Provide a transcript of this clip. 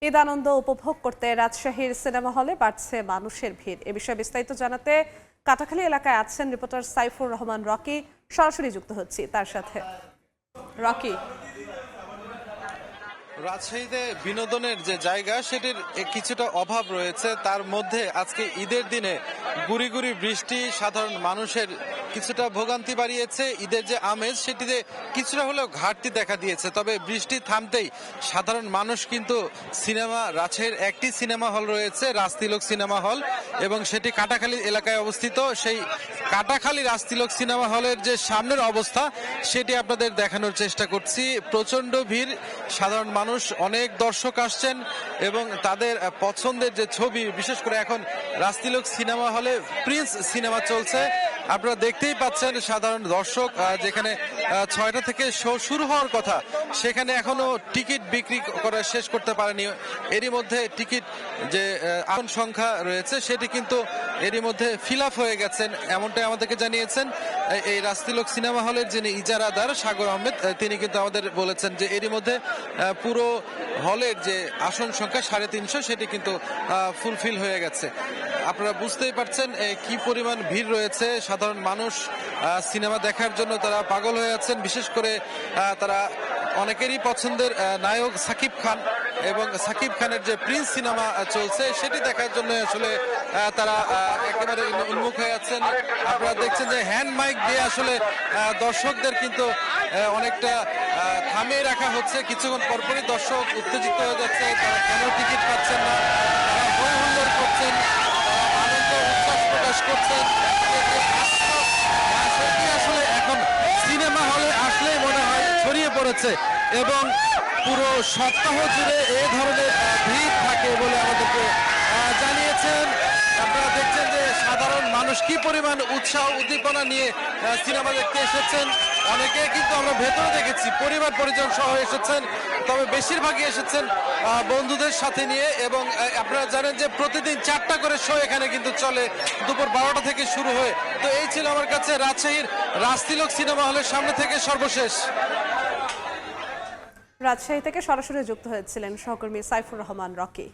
ঈদ আনন্দ উপভোগ করতে রাজশাহীর সিনেমা হলে বাড়ছে মানুষের ভিড়। এ বিষয়ে বিস্তারিত জানাতে কাটাখালী এলাকায় আছেন রিপোর্টার সাইফুর রহমান রকি। সরাসরি যুক্ত হচ্ছি তার সাথে। রকি, রাজশাহীতে বিনোদনের যে জায়গা সেটির কিছুটা অভাব রয়েছে। তার মধ্যে আজকে ঈদের দিনে গুড়ি গুড়ি বৃষ্টি সাধারণ মানুষের কিছুটা ভোগান্তি বাড়িয়েছে। ঈদের যে আমেজ সেটিতে কিছুটা হলেও ঘাটতি দেখা দিয়েছে। তবে বৃষ্টি থামতেই সাধারণ মানুষ কিন্তু রাজশাহীর একটি সিনেমা হল রয়েছে, রাজতিলক সিনেমা হল, এবং সেটি কাটাখালী এলাকায় অবস্থিত। সেই কাটাখালী রাজতিলক সিনেমা হলের যে সামনের অবস্থা সেটি আপনাদের দেখানোর চেষ্টা করছি। প্রচন্ড ভিড়, সাধারণ মানুষ, অনেক দর্শক আসছেন এবং তাদের পছন্দের যে ছবি, বিশেষ করে এখন রাজতিলক সিনেমা হলে প্রিন্স সিনেমা চলছে। আপনারা দেখতেই পাচ্ছেন সাধারণ দর্শক, যেখানে 6টা থেকে শো শুরু হওয়ার কথা সেখানে এখনো টিকিট বিক্রি করা শেষ করতে পারেনি। এরই মধ্যে টিকিট যে আসন সংখ্যা রয়েছে সেটি কিন্তু এরই মধ্যে ফিল আপ হয়ে গেছেন, এমনটাই আমাদেরকে জানিয়েছেন এই রাজতিলক সিনেমা হলের যিনি ইজারাদার সাগর আহমেদ। তিনি কিন্তু আমাদের বলেছেন যে এরই মধ্যে পুরো হলের যে আসন সংখ্যা 350 সেটি কিন্তু ফুলফিল হয়ে গেছে। আপনারা বুঝতেই পারছেন কি পরিমাণ ভিড় রয়েছে। সাধারণ মানুষ সিনেমা দেখার জন্য তারা পাগল হয়ে আছেন। বিশেষ করে তারা অনেকেরই পছন্দের নায়ক সাকিব খান এবং সাকিব খানের যে প্রিন্স সিনেমা চলছে সেটি দেখার জন্য আসলে তারা একেবারে উন্মুখ হয়ে আছেন। আপনারা দেখছেন যে হ্যান্ড মাইক দিয়ে আসলে দর্শকদের কিন্তু অনেকটা থামিয়ে রাখা হচ্ছে। কিছুক্ষণ পরপরই দর্শক উত্তেজিত হয়ে যাচ্ছে, তারা কেন টিকিট পাচ্ছেন না, তারা হই হুল্লোড় করছেন, আনন্দ উচ্ছ্বাস প্রকাশ করছেন। সেটি আসলে এখন সিনেমা হলে আসলেই মনে হয় ছড়িয়ে পড়েছে এবং পুরো সপ্তাহ জুড়ে এই ধরনের ভিড় থাকে বলে আমাদেরকে জানিয়েছেন। আপনারা দেখছেন যে সাধারণ মানুষ কি পরিমাণ উৎসাহ উদ্দীপনা নিয়ে সিনেমা দেখতে এসেছেন। অনেকে কিন্তু আমরা ভেতরে দেখেছি পরিবার পরিজন সহ এসেছেন, তবে বেশিরভাগই এসেছেন বন্ধুদের সাথে নিয়ে। এবং আপনারা জানেন যে প্রতিদিন 4টা করে শো এখানে কিন্তু চলে, দুপুর 12টা থেকে শুরু হয়ে। তো এই ছিল আমার কাছে রাজশাহীর রাজতিলক সিনেমা হলের সামনে থেকে সর্বশেষ। রাজশাহী থেকে সরাসরি যুক্ত হয়েছিলেন সহকর্মী সাইফুর রহমান রকি।